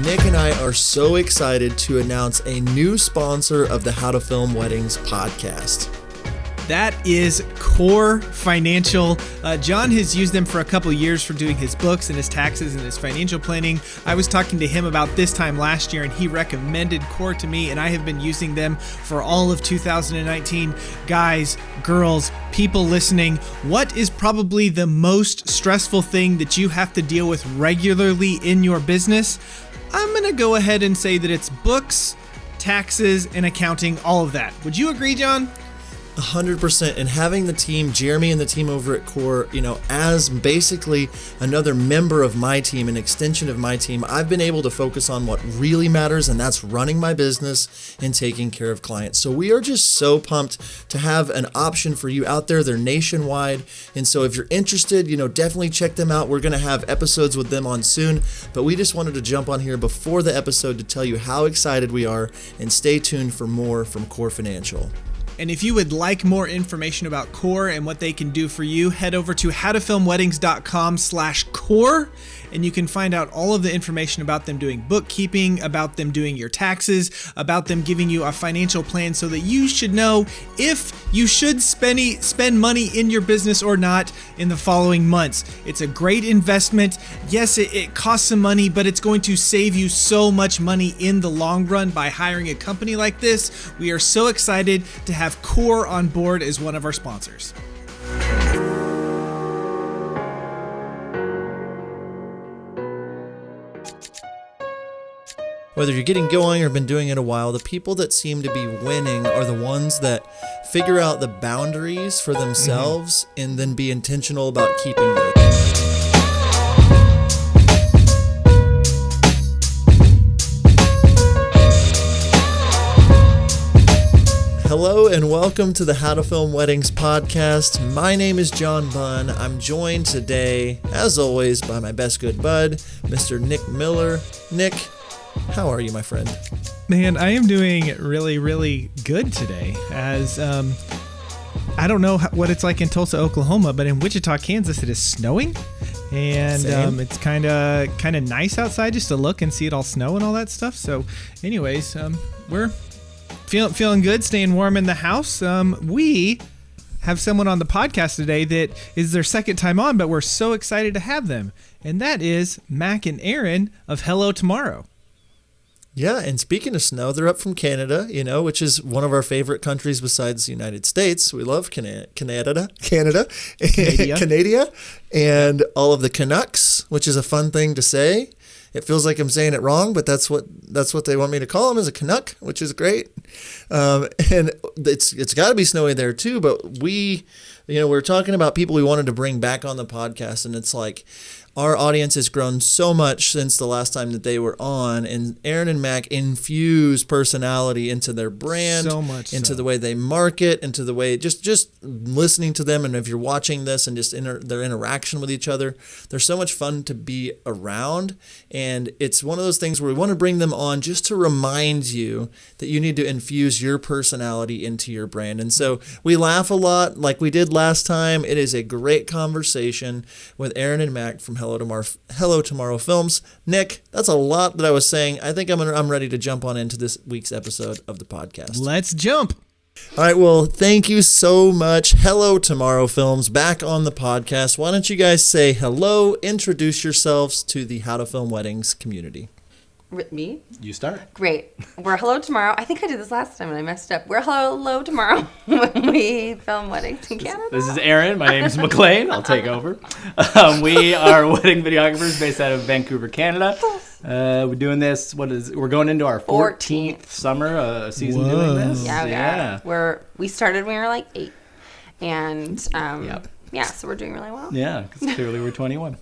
Nick and I are so excited to announce a new sponsor of the How to Film Weddings podcast. That is Core Financial. John has used them for a couple years for doing his books and his taxes and his financial planning. I was talking to him about this time last year and he recommended Core to me, and I have been using them for all of 2019. Guys, girls, people listening, what is probably the most stressful thing that you have to deal with regularly in your business? I'm going to go ahead and say that it's books, taxes, and accounting, all of that. Would you agree, John? 100%. And having the team, Jeremy and the team over at Core, as basically another member of my team, an extension of my team, I've been able to focus on what really matters, and that's running my business and taking care of clients. So we are just so pumped to have an option for you out there. They're nationwide. And so if you're interested, definitely check them out. We're going to have episodes with them on soon, but we just wanted to jump on here before the episode to tell you how excited we are, and stay tuned for more from Core Financial. And if you would like more information about Core and what they can do for you, head over to howtofilmweddings.com/core, and you can find out all of the information about them doing bookkeeping, about them doing your taxes, about them giving you a financial plan so that you should know if you should spend money in your business or not in the following months. It's a great investment. Yes, it costs some money, but it's going to save you so much money in the long run by hiring a company like this. We are so excited to have Core on board as one of our sponsors. Whether you're getting going or been doing it a while, the people that seem to be winning are the ones that figure out the boundaries for themselves and then be intentional about keeping those. Hello and welcome to the How to Film Weddings podcast. My name is John Bunn. I'm joined today, as always, by my best good bud, Mr. Nick Miller. Nick, how are you, my friend? Man, I am doing really, really good today. As I don't know what it's like in Tulsa, Oklahoma, but in Wichita, Kansas, it is snowing, and it's kind of nice outside just to look and see it all snow and all that stuff. So, anyways, we're feeling good, staying warm in the house. We have someone on the podcast today that is their second time on, but we're so excited to have them, and that is Mac and Aaron of Hello Tomorrow. Yeah, and speaking of snow, they're up from Canada, which is one of our favorite countries besides the United States. We love Canada, and all of the Canucks, which is a fun thing to say. It feels like I'm saying it wrong, but that's what they want me to call them, is a Canuck, which is great. And it's got to be snowy there too. But we're talking about people we wanted to bring back on the podcast, and it's like our audience has grown so much since the last time that they were on, and Aaron and Mac infuse personality into their brand, so much into so. the way they market, into the way just listening to them, and if you're watching this and just their interaction with each other, they're so much fun to be around. And it's one of those things where we want to bring them on just to remind you that you need to infuse your personality into your brand. And so we laugh a lot like we did last time. It is a great conversation with Aaron and Mac from Hello Tomorrow Films. Nick, that's a lot that I was saying. I think I'm ready to jump on into this week's episode of the podcast. Let's jump. All right, well, thank you so much. Hello Tomorrow Films, back on the podcast. Why don't you guys say hello, introduce yourselves to the How to Film Weddings community. Me? You start. Great. We're Hello Tomorrow. I think I did this last time and I messed up. We're Hello Tomorrow when we film weddings in Canada. This is Aaron. My name is McLean. I'll take over. We are wedding videographers based out of Vancouver, Canada. We're doing this. We're going into our 14th summer season doing this. Yeah. We started when we were like 8. And so we're doing really well. Yeah, because clearly we're 21.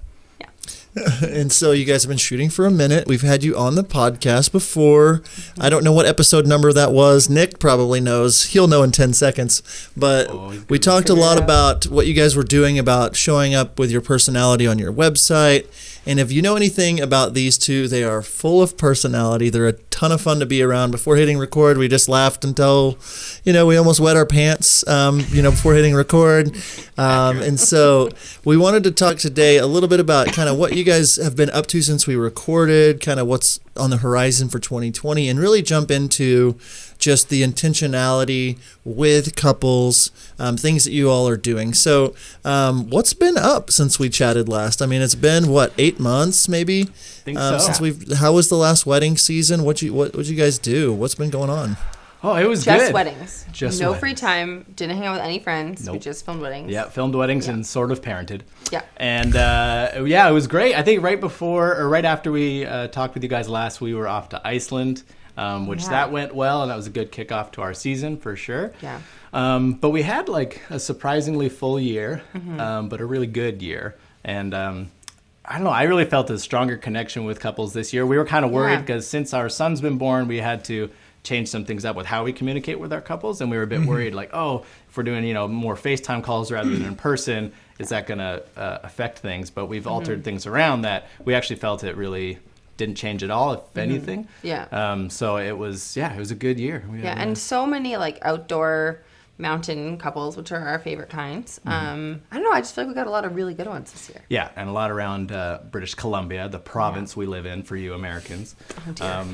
And so you guys have been shooting for a minute. We've had you on the podcast before. I don't know what episode number that was. Nick probably knows. He'll know in 10 seconds. But we talked a lot about what you guys were doing about showing up with your personality on your website. And if you know anything about these two, they are full of personality. They're a ton of fun to be around. Before hitting record, we just laughed until, we almost wet our pants, before hitting record. And so we wanted to talk today a little bit about kind of what you guys have been up to since we recorded, kind of what's on the horizon for 2020, and really jump into just the intentionality with couples, things that you all are doing. So what's been up since we chatted last? I mean, it's been, 8 months maybe? Think so. Since how was the last wedding season? What'd you guys do? What's been going on? Oh, it was just good. Weddings. Just no weddings. free time. Didn't hang out with any friends. Nope. We just filmed weddings. Yeah, filmed weddings and sort of parented. Yeah. And it was great. I think right after we talked with you guys last, we were off to Iceland, which that went well, and that was a good kickoff to our season for sure. Yeah. But we had like a surprisingly full year, but a really good year. And I don't know, I really felt a stronger connection with couples this year. We were kind of worried because since our son's been born, we had to change some things up with how we communicate with our couples, and we were a bit worried, like, if we're doing more FaceTime calls rather than in person, is that going to affect things? But we've altered things around that. We actually felt it really didn't change at all, if anything. Yeah. So it was a good year. And so many like outdoor mountain couples, which are our favorite kinds. I don't know, I just feel like we got a lot of really good ones this year. Yeah, and a lot around British Columbia, the province we live in for you Americans. Oh, dear.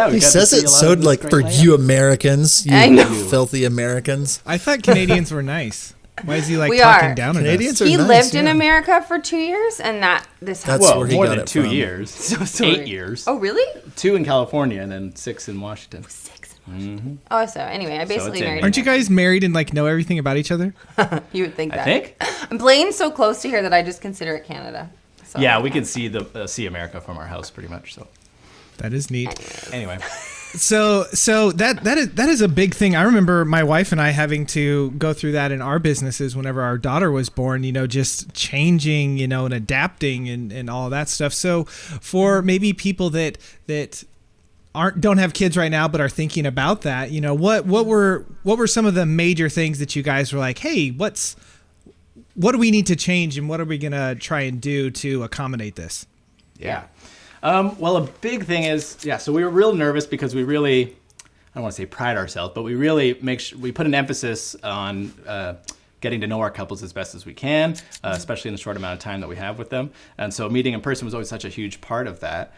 He says it so like for you Americans, I know. you filthy Americans. I thought Canadians were nice. Why is he like We talking are. down at Canadians us? are He nice, lived in yeah. America for 2 years, and this happened. That's Well, where he more got than it 2 from. years. So sorry. 8 years. Oh, really? 2 in California and then 6 in Washington. 6 Oh, so anyway, I basically it's in married. Aren't you guys married and like know everything about each other? You would think that. I think. Blane's so close to here that I just consider it Canada. So, Yeah, we can see America from our house pretty much. So That is neat. anyway, So that is a big thing. I remember my wife and I having to go through that in our businesses whenever our daughter was born, just changing, and adapting and all that stuff. So for maybe people that don't have kids right now but are thinking about that, what were some of the major things that you guys were like, hey, what do we need to change and what are we going to try and do to accommodate this? yeah. Well, a big thing is, so we were real nervous because we really, I don't want to say pride ourselves, but we really we put an emphasis on getting to know our couples as best as we can, especially in the short amount of time that we have with them. And so meeting in person was always such a huge part of that.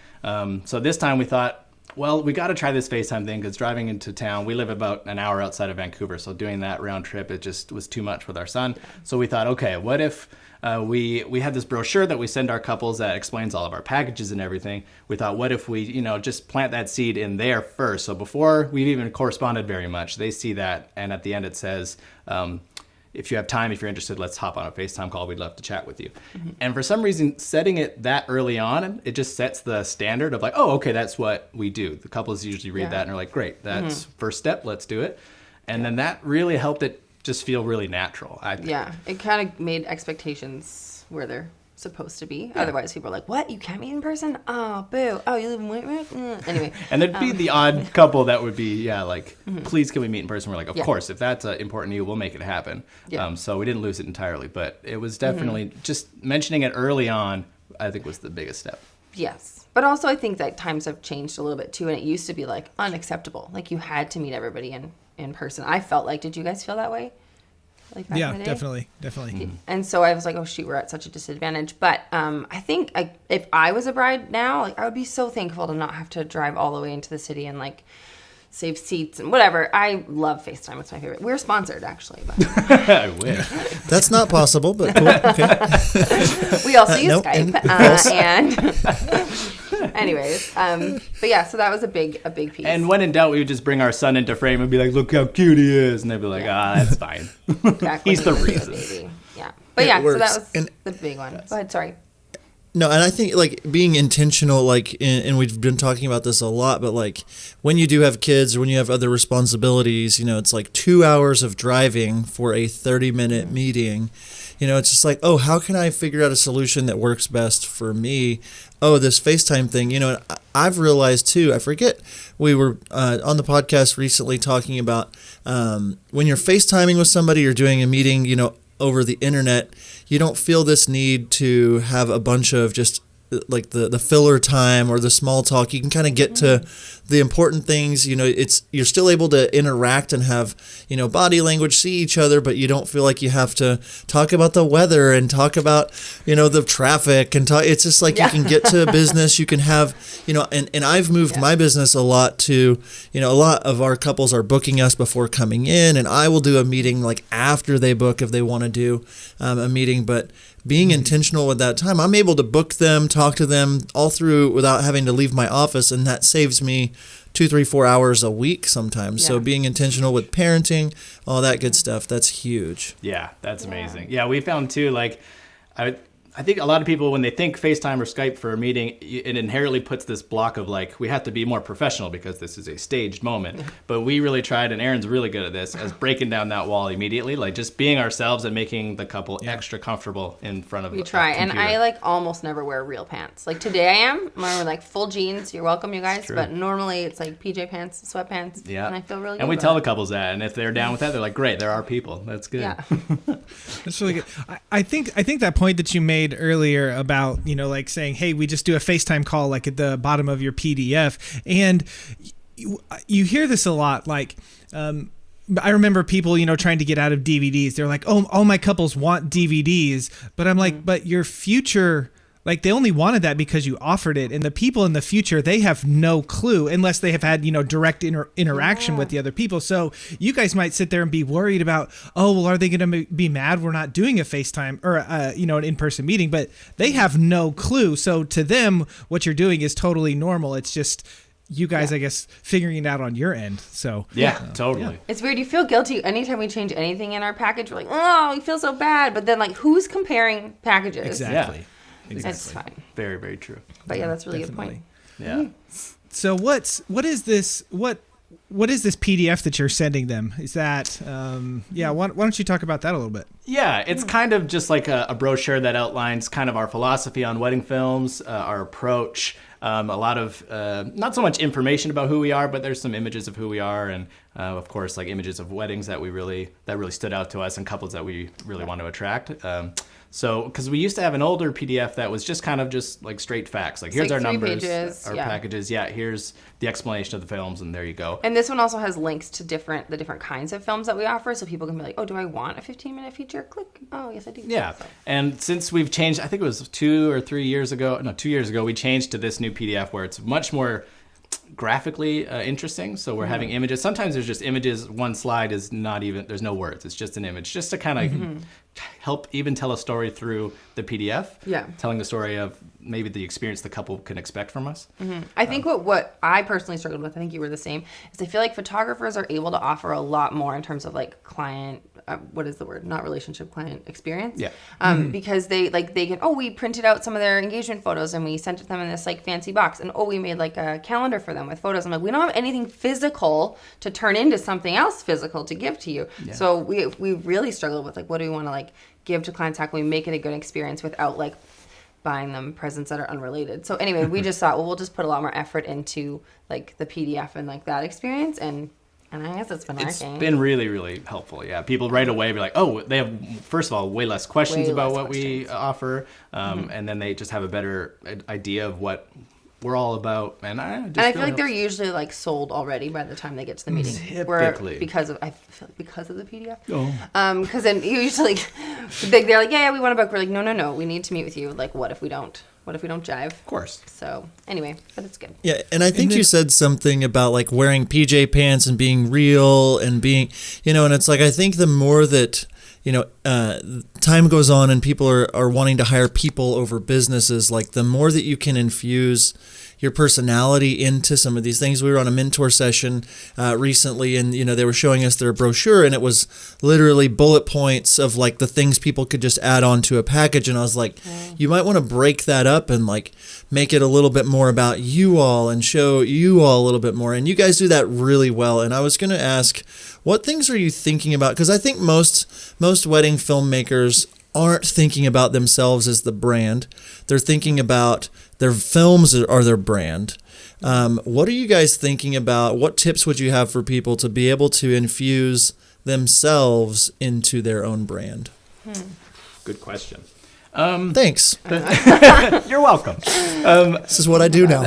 So this time we thought, well, we got to try this FaceTime thing because driving into town, we live about an hour outside of Vancouver. So doing that round trip, it just was too much with our son. So we thought, okay, what if we had this brochure that we send our couples that explains all of our packages and everything. We thought, what if we, just plant that seed in there first? So before we've even corresponded very much, they see that. And at the end it says, if you have time, if you're interested, let's hop on a FaceTime call. We'd love to chat with you. And for some reason, setting it that early on, it just sets the standard of like, oh, okay, that's what we do. The couples usually read that and are like, great, that's first step, let's do it. And then that really helped it just feel really natural, I think. Yeah, it kind of made expectations where they're supposed to be. Otherwise, people are like, what? You can't meet in person? Oh, boo. Oh, you live in Whitworth? Anyway. And there'd be the odd couple that would be, please can we meet in person? We're like, of course, if that's important to you, we'll make it happen. Yeah. So we didn't lose it entirely, but it was definitely just mentioning it early on, I think was the biggest step. Yes. But also I think that times have changed a little bit too, and it used to be like unacceptable. Like you had to meet everybody in person. I felt like, did you guys feel that way? Like back in the day? Definitely. And so I was like, oh shoot, we're at such a disadvantage. But I think if I was a bride now, like I would be so thankful to not have to drive all the way into the city and like save seats and whatever. I love FaceTime. It's my favorite. We're sponsored actually. But I wish. That's not possible, but cool. Okay. we also use Nope, Skype. And anyways, but yeah, so that was a big piece. And when in doubt, we would just bring our son into frame and be like, look how cute he is. And they'd be like, that's fine. exactly. He's the Baby. reason. Yeah. But It yeah, so works. that was And- the big one. Go ahead, sorry. No, and I think like being intentional, like, and we've been talking about this a lot, but like when you do have kids or when you have other responsibilities, it's like 2 hours of driving for a 30-minute meeting. It's just like, oh, how can I figure out a solution that works best for me? Oh, this FaceTime thing, I've realized too, I forget, we were on the podcast recently talking about when you're FaceTiming with somebody or doing a meeting, over the internet, you don't feel this need to have a bunch of just the filler time or the small talk. You can kind of get to the important things. You're still able to interact and have, body language, see each other, but you don't feel like you have to talk about the weather and talk about, the traffic and talk. It's just like you can get to business. You can have, and I've moved my business a lot to, a lot of our couples are booking us before coming in, and I will do a meeting like after they book if they want to do a meeting. But being intentional with that time, I'm able to book them, talk to them all through without having to leave my office, and that saves me 2, 3, 4 hours a week sometimes. So being intentional with parenting, all that good stuff, that's huge. Yeah, that's amazing. Yeah, we found too, I think a lot of people, when they think FaceTime or Skype for a meeting, it inherently puts this block of we have to be more professional because this is a staged moment. But we really tried, and Aaron's really good at this, as breaking down that wall immediately, just being ourselves and making the couple extra comfortable in front of We try, and I almost never wear real pants. Today I am. I'm wearing full jeans. You're welcome, you guys. But normally it's PJ pants, sweatpants. Yeah. And I feel really good. And we tell the couples that, and if they're down with that, they're like, great, there are people. That's good. Yeah. That's really good. I think that point that you made earlier about saying, hey, we just do a FaceTime call at the bottom of your PDF, and you hear this a lot. I remember people trying to get out of DVDs. They're like, oh, all my couples want DVDs, but I'm like, but your future, they only wanted that because you offered it, and the people in the future, they have no clue unless they have had direct interaction with the other people. So you guys might sit there and be worried about, oh, well, are they going to be mad we're not doing a FaceTime or an in-person meeting? But they have no clue. So to them, what you're doing is totally normal. It's just you guys, I guess, figuring it out on your end. So totally. Yeah. It's weird. You feel guilty anytime we change anything in our package. We're like, oh, we feel so bad. But then who's comparing packages? Exactly. Yeah. Exactly. It's fine. Very, very true. But that's a really good point. Yeah. So what is this PDF that you're sending them? Is that why don't you talk about that a little bit? Yeah, it's kind of just like a brochure that outlines kind of our philosophy on wedding films, our approach, a lot of not so much information about who we are, but there's some images of who we are, and of course images of weddings that really stood out to us and couples that we really want to attract. So, because we used to have an older PDF that was just kind of straight facts. Here's our numbers, our packages. Yeah, here's the explanation of the films, and there you go. And this one also has links to the different kinds of films that we offer, so people can be like, oh, do I want a 15-minute feature? Click. Oh, yes, I do. Yeah. So. And since we've changed, I think it was 2 years ago, we changed to this new PDF where it's much more graphically interesting. So we're having images. Sometimes there's just images. One slide is not even, there's no words. It's just an image, just to kind of help even tell a story through the PDF. Yeah. Telling the story of maybe the experience the couple can expect from us. I think what I personally struggled with, I think you were the same, is I feel like photographers are able to offer a lot more in terms of client, what is the word? Not relationship, client experience. Yeah. Because they can, we printed out some of their engagement photos and we sent it them in this fancy box, and we made a calendar for them with photos. I'm like, we don't have anything physical to turn into something else physical to give to you. Yeah. So we really struggled with what do we want to give to clients? How can we make it a good experience without buying them presents that are unrelated? So anyway, we just thought, we'll just put a lot more effort into the PDF and that experience, and I guess it's been working. It's been really, really helpful. Yeah, people right away be like, oh, they have, first of all, way less questions about what we offer, and then they just have a better idea of what we're all about. And I feel like they're usually sold already by the time they get to the meeting. Typically. Because of the PDF. Oh. Because then usually they're like, yeah, we want to book. We're like, no, we need to meet with you. What if we don't? What if we don't jive? Of course. So anyway, but it's good. Yeah, and I think you said something about wearing PJ pants and being real and being, and it's I think the more that time goes on and people are wanting to hire people over businesses, the more that you can infuse your personality into some of these things. We were on a mentor session recently, and they were showing us their brochure, and it was literally bullet points of the things people could just add on to a package. And I was like, you might want to break that up and make it a little bit more about you all and show you all a little bit more. And you guys do that really well. And I was going to ask, what things are you thinking about? Because I think most wedding filmmakers aren't thinking about themselves as the brand. They're thinking about their films are their brand. What are you guys thinking about? What tips would you have for people to be able to infuse themselves into their own brand? Good question. Thanks. You're welcome. This is what I do now.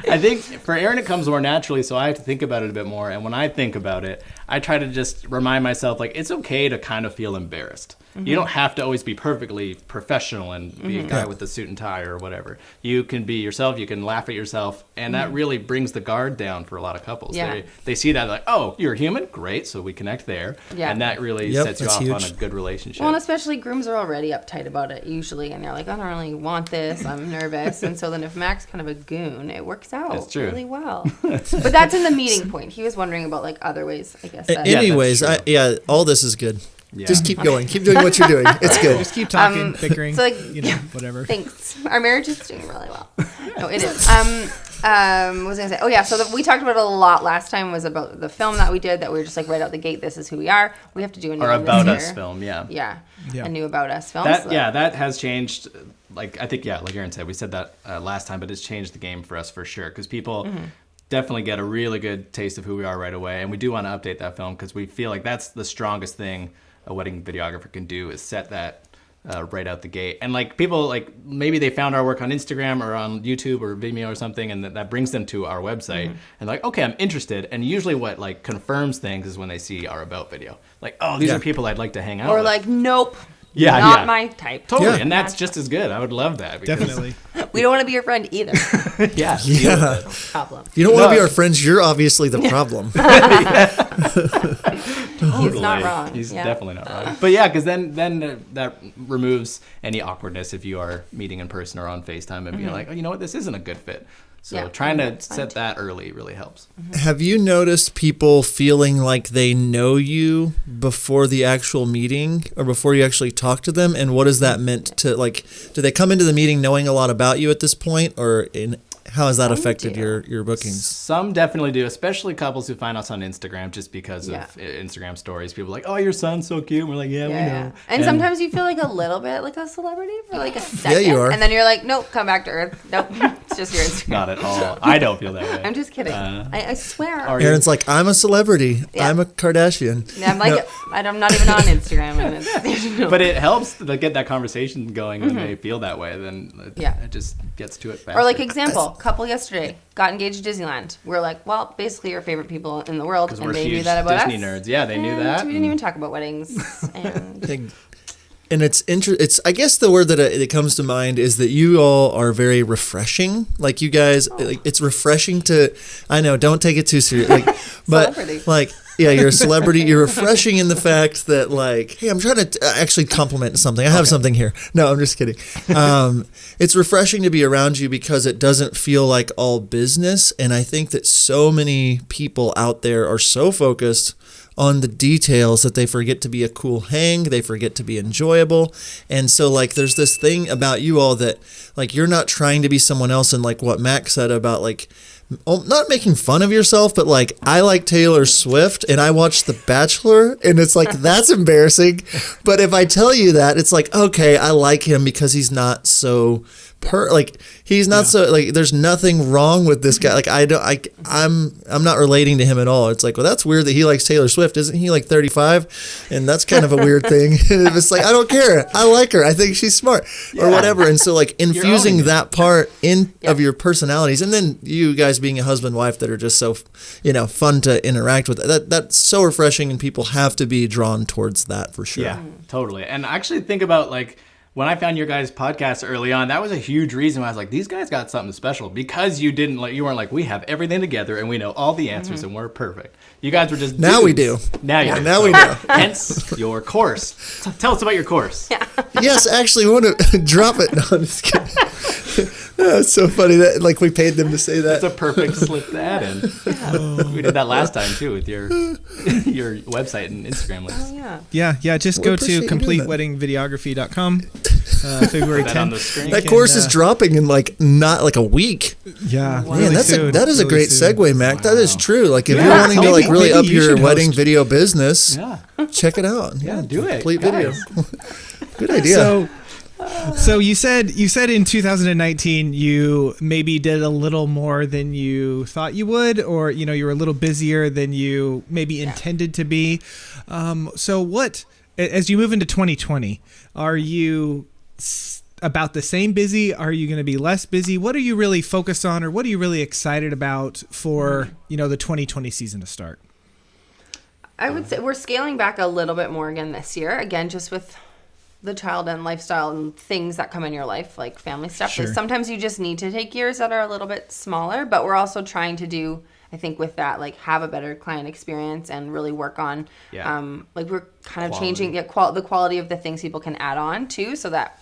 I think for Aaron it comes more naturally, so I have to think about it a bit more. And when I think about it, I try to just remind myself, like, it's okay to kind of feel embarrassed. You don't have to always be perfectly professional and be a guy with the suit and tie or whatever. You can be yourself, you can laugh at yourself, and that really brings the guard down for a lot of couples. Yeah. They see that, like, oh, you're human? Great, so we connect there. Yeah. And that really sets you off on a good relationship. Well, and especially grooms are already uptight about it usually, and they're like, I don't really want this, I'm nervous. And so then if Mac's kind of a goon, it works out really well. But that's in the meeting point. He was wondering about, like, other ways, I guess. Anyways, all this is good. Yeah. Just keep going. Keep doing what you're doing. It's good. Just keep talking, bickering, so, like, whatever. Thanks. Our marriage is doing really well. No, it is. What was I going to say? Oh, yeah. So we talked about it a lot last time was about the film that we did that we were just like right out the gate, this is who we are. We have to do a new one About Us film, Yeah. A new About Us film. That has changed. Like, I think, like Aaron said, we said that last time, but it's changed the game for us for sure. Because people definitely get a really good taste of who we are right away. And we do want to update that film because we feel like that's the strongest thing a wedding videographer can do is set that right out the gate. And like people, like maybe they found our work on Instagram or on YouTube or Vimeo or something, and that brings them to our website and like, okay, I'm interested. And usually what like confirms things is when they see our About video. Like, oh, these are people I'd like to hang out with. Or like, nope. Not my type. Totally. Yeah. And that's just as good. I would love that. Definitely. We don't want to be your friend either. Problem. You don't want to be our friends. You're obviously the problem. Totally. He's not wrong. He's definitely not wrong. But yeah, because then that removes any awkwardness if you are meeting in person or on FaceTime and being like, oh, you know what, this isn't a good fit. So trying to set that early really helps. Have you noticed people feeling like they know you before the actual meeting or before you actually talk to them? And what has that meant to, like, do they come into the meeting knowing a lot about you at this point, or how has that affected your bookings? Some definitely do, especially couples who find us on Instagram just because of Instagram stories. People are like, oh, your son's so cute. And we're like, we know. And sometimes you feel like a little bit like a celebrity for like a second. Yeah, you are. And then you're like, nope, come back to earth. Nope, it's just your Instagram. Not at all. I don't feel that way. I'm just kidding. I swear. Aaron's like, I'm a celebrity. Yeah. I'm a Kardashian. Yeah, I'm like, I'm not even on Instagram. And but it helps to get that conversation going when they feel that way. Then it just gets to it faster. Or like example, couple yesterday got engaged at Disneyland. We're like, well, basically your favorite people in the world, and they knew that about Disney us. nerds. Yeah, they knew that. We didn't even talk about weddings. And it's I guess the word that it comes to mind is that you all are very refreshing. Like you guys, it's refreshing to. I know, don't take it too serious. Like, but celebrity. Like. Yeah, you're a celebrity. You're refreshing in the fact that, like, hey, I'm trying to actually compliment something. I have something here. No, I'm just kidding. It's refreshing to be around you because it doesn't feel like all business. And I think that so many people out there are so focused on the details that they forget to be a cool hang. They forget to be enjoyable. And so, like, there's this thing about you all that, like, you're not trying to be someone else. And, like, what Mac said about, like, not making fun of yourself, but like, I like Taylor Swift and I watched The Bachelor, and it's like, that's embarrassing. But if I tell you that, it's like, okay, I like him because he's not so he's not so, like, there's nothing wrong with this guy. Like, I'm not relating to him at all. It's like, well, that's weird that he likes Taylor Swift. Isn't he like 35? And that's kind of a weird thing. It's like, I don't care. I like her. I think she's smart or whatever. And so, like, infusing that part of your personalities, and then you guys being a husband wife that are just so, fun to interact with. That's so refreshing, and people have to be drawn towards that for sure. Yeah, totally. And I actually think about, like, when I found your guys' podcast early on, that was a huge reason why I was like, these guys got something special, because you weren't like, we have everything together and we know all the answers and we're perfect. You guys were just dudes. Now we do. Now you do. Now we know. Hence your course. Tell us about your course. Yeah. Yes, actually, we want to drop it. No, I'm just kidding. It's so funny that, like, we paid them to say that. That's a perfect slip to add in. We did that last time too with your website and Instagram links. Oh, yeah. Just go to completeweddingvideography.com. February 10th. That course is dropping in not like a week. Yeah, wow. Man, that is a great segue, Mac. Wow. That is true. Like, if you're wanting to really up your wedding video business, check it out. Yeah, do it. Complete video. Good idea. So you said in 2019 you maybe did a little more than you thought you would, or you were a little busier than you maybe intended to be. So what as you move into 2020, are you about the same busy? Are you going to be less busy? What are you really focused on, or what are you really excited about for, the 2020 season to start? I would say we're scaling back a little bit more again this year. Again, just with the child and lifestyle and things that come in your life, like family stuff. Sure. So sometimes you just need to take years that are a little bit smaller, but we're also trying to do, I think with that, like have a better client experience and really work on, like we're kind of changing the quality of the things people can add on too, so that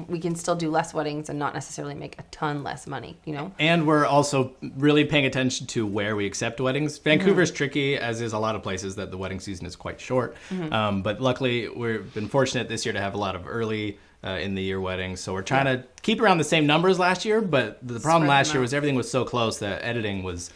we can still do less weddings and not necessarily make a ton less money, And we're also really paying attention to where we accept weddings. Vancouver's tricky, as is a lot of places that the wedding season is quite short. But luckily, we've been fortunate this year to have a lot of early in the year weddings. So we're trying to keep around the same numbers last year, but the problem last year was everything was so close that editing was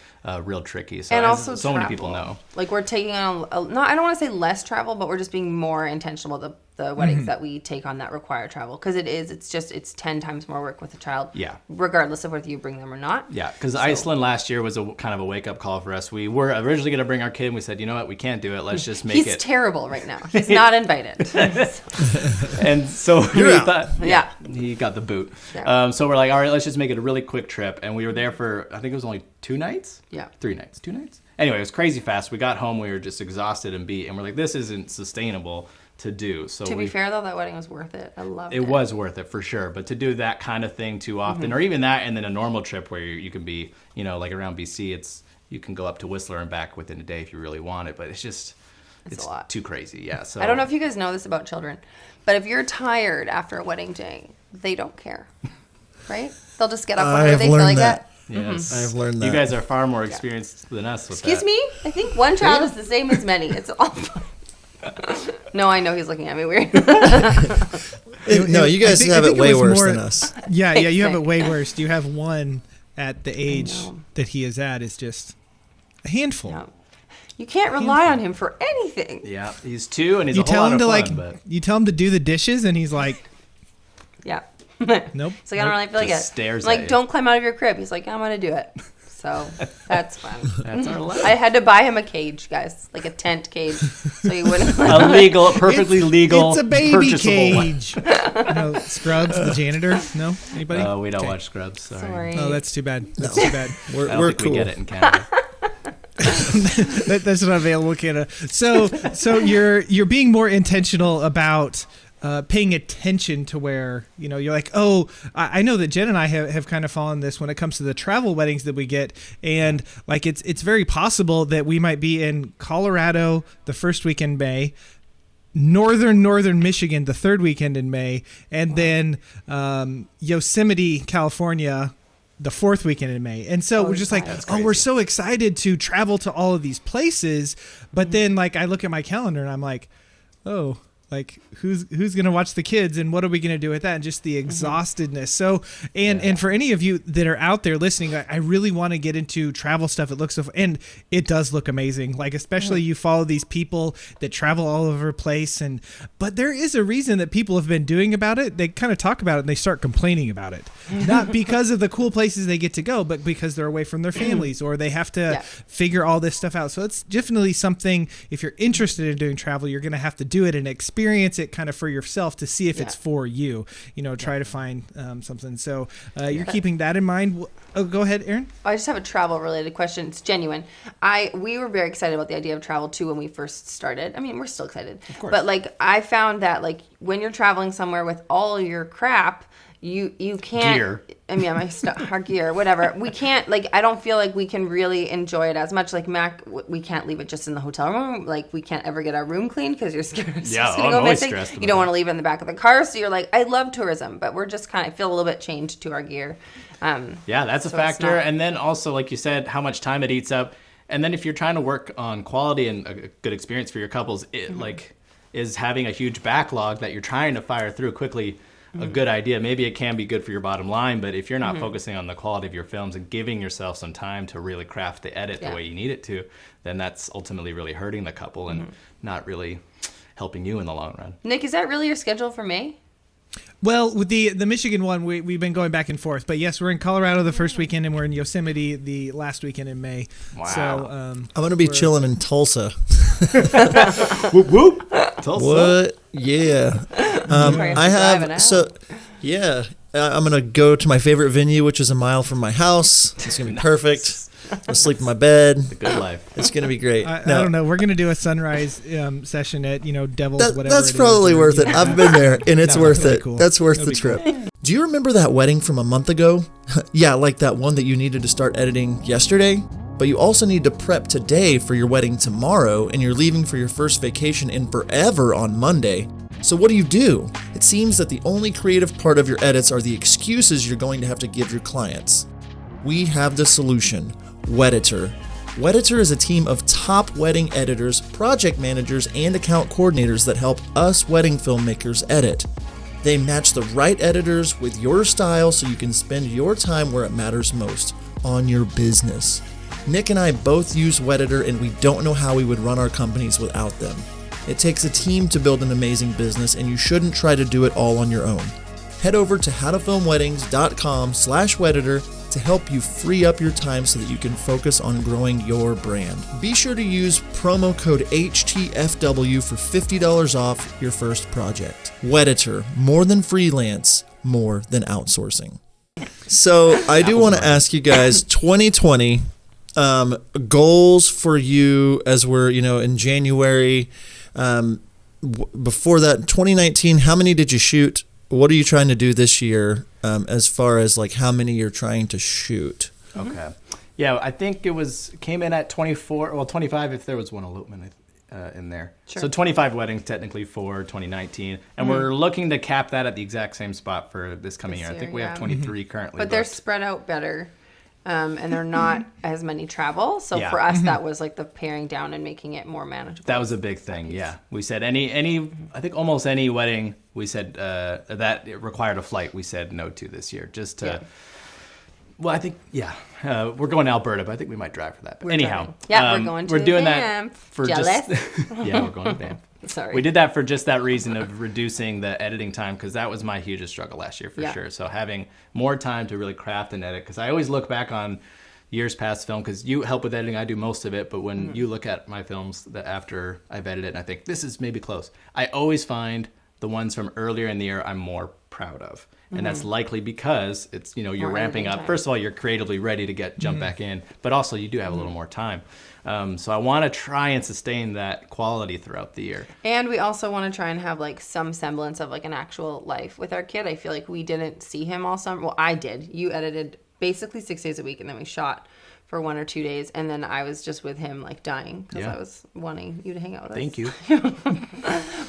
real tricky. So and also so many people know. Like we're taking on, I don't want to say less travel, but we're just being more intentional with the weddings that we take on that require travel. Because it's 10 times more work with a child. Yeah. Regardless of whether you bring them or not. Yeah, because Iceland last year was a kind of a wake-up call for us. We were originally going to bring our kid, and we said, you know what, we can't do it. Let's just make He's terrible right now. He's not invited. And so we thought, Yeah. he got the boot. Yeah. So we're like, all right, let's just make it a really quick trip. And we were there for, I think it was only 2 nights? Yeah. 3 nights. 2 nights? Anyway, it was crazy fast. We got home, we were just exhausted and beat, and we're like, this isn't sustainable to do. So to be fair, though, that wedding was worth it. I loved it. It was worth it for sure. But to do that kind of thing too often, or even that, and then a normal trip where you can be, like around BC, you can go up to Whistler and back within a day if you really want it. But it's a lot. too crazy. Yeah. So I don't know if you guys know this about children, but if you're tired after a wedding day, they don't care, right? They'll just get up whenever they feel like that. Yes. I've learned that. You guys are far more experienced than us with Excuse that. me? I think one child is the same as many. It's awful. No, I know he's looking at me weird. No, you guys have it way worse than us. Yeah, you have it way worse. You have one at the age that he is at is just a handful. No. You can't rely on him for anything. Yeah, he's 2 and he's a whole lot of fun. But you tell him to do the dishes and he's like, yeah. Nope. So I don't really feel like Just it. stares I'm like, at you. don't climb out of your crib. He's like, I'm going to do it. So that's fun. That's our life. I had to buy him a cage, guys, like a tent cage, so he wouldn't. Perfectly legal. It's a baby purchasable one. cage. Scrubs, the janitor. No, anybody? We don't watch Scrubs. Sorry. Oh, that's too bad. That's too bad. I don't We're think cool. we get it in Canada. That's not available in Canada. So you're being more intentional about paying attention to where, you're like, I know that Jen and I have kind of fallen this when it comes to the travel weddings that we get. And like, it's very possible that we might be in Colorado the first week in May, northern Michigan the third weekend in May, and then Yosemite, California the fourth weekend in May. And so we're just like, we're so excited to travel to all of these places. But then like I look at my calendar and I'm like, like who's going to watch the kids and what are we going to do with that? And just the exhaustedness. So, and for any of you that are out there listening, I really want to get into travel stuff. It looks so, and it does look amazing. Like, especially you follow these people that travel all over the place. But there is a reason that people have been doing about it. They kind of talk about it and they start complaining about it. Not because of the cool places they get to go, but because they're away from their families or they have to figure all this stuff out. So it's definitely something, if you're interested in doing travel, you're going to have to do it and experience it kind of for yourself to see if it's for you, try to find something. So you're keeping that in mind. Go ahead, Erin. I just have a travel related question. It's genuine. We were very excited about the idea of travel too when we first started. I mean, we're still excited, of course. But like I found that like when you're traveling somewhere with all your crap, you can't gear. I mean, our gear, whatever. We can't, like, I don't feel like we can really enjoy it as much. Like Mac, we can't leave it just in the hotel room. Like, we can't ever get our room cleaned because you're scared it's going to go missing. You don't want to leave it in the back of the car. So you're like, I love tourism, but we're just kind of feel a little bit chained to our gear. That's a factor. And then also, like you said, how much time it eats up. And then if you're trying to work on quality and a good experience for your couples, it like is having a huge backlog that you're trying to fire through quickly a good idea. Maybe it can be good for your bottom line, but if you're not focusing on the quality of your films and giving yourself some time to really craft the edit the way you need it to, then that's ultimately really hurting the couple and not really helping you in the long run. Nick, is that really your schedule for May? Well, with the Michigan one, we've been going back and forth. But yes, we're in Colorado the first weekend, and we're in Yosemite the last weekend in May. Wow. So I'm going to be chilling in Tulsa. Whoop, whoop. Tulsa. What? Yeah. Probably I drive an have so. Yeah, I'm gonna go to my favorite venue, which is a mile from my house. It's gonna be perfect. I'll sleep in my bed. The good life. It's gonna be great. I don't know. We're gonna do a sunrise session at Devil's whatever. That's it is, probably or, worth it. I've been there, and it's No, worth that'd it. be cool. That's worth That'd the be cool. trip. Do you remember that wedding from a month ago? Yeah, like that one that you needed to start editing yesterday? But you also need to prep today for your wedding tomorrow, and you're leaving for your first vacation in forever on Monday. So what do? It seems that the only creative part of your edits are the excuses you're going to have to give your clients. We have the solution, Wedditor. Wedditor is a team of top wedding editors, project managers, and account coordinators that help us wedding filmmakers edit. They match the right editors with your style so you can spend your time where it matters most, on your business. Nick and I both use Wedditor, and we don't know how we would run our companies without them. It takes a team to build an amazing business, and you shouldn't try to do it all on your own. Head over to howtofilmweddings.com/Wedditor to help you free up your time so that you can focus on growing your brand. Be sure to use promo code HTFW for $50 off your first project. Wedditor, more than freelance, more than outsourcing. So I do want to ask you guys, 2020, goals for you as we're, in January. Before that, 2019, how many did you shoot? What are you trying to do this year as far as like how many you're trying to shoot? Okay. Yeah, I think came in at 24, 25 if there was one elopement in there. Sure. So 25 weddings technically for 2019. And we're looking to cap that at the exact same spot for this coming year. I think we have 23 currently. But they're spread out better. And they're not as many travel. So Yeah. for us, that was like the paring down and making it more manageable. That was a big thing, yeah. We said I think almost any wedding we said that it required a flight, we said no to this year. Just to, well, I think, we're going to Alberta, but I think we might drive for that. But anyhow. Driving. Yeah, we're going to We're doing Banff. that for Jealous? yeah, we're going to Banff. Sorry. We did that for just that reason of reducing the editing time, because that was my hugest struggle last year for sure. So having more time to really craft and edit, because I always look back on years past film, because you help with editing, I do most of it, but when you look at my films that after I've edited and I think this is maybe close, I always find the ones from earlier in the year I'm more proud of. And that's likely because it's, you're More ramping editing up. time. First of all, you're creatively ready to jump back in, but also you do have a little more time. So I want to try and sustain that quality throughout the year. And we also want to try and have like some semblance of like an actual life with our kid. I feel like we didn't see him all summer. Well, I did. You edited basically 6 days a week, and then we shot for 1 or 2 days, and then I was just with him like dying because I was wanting you to hang out with us. Thank you.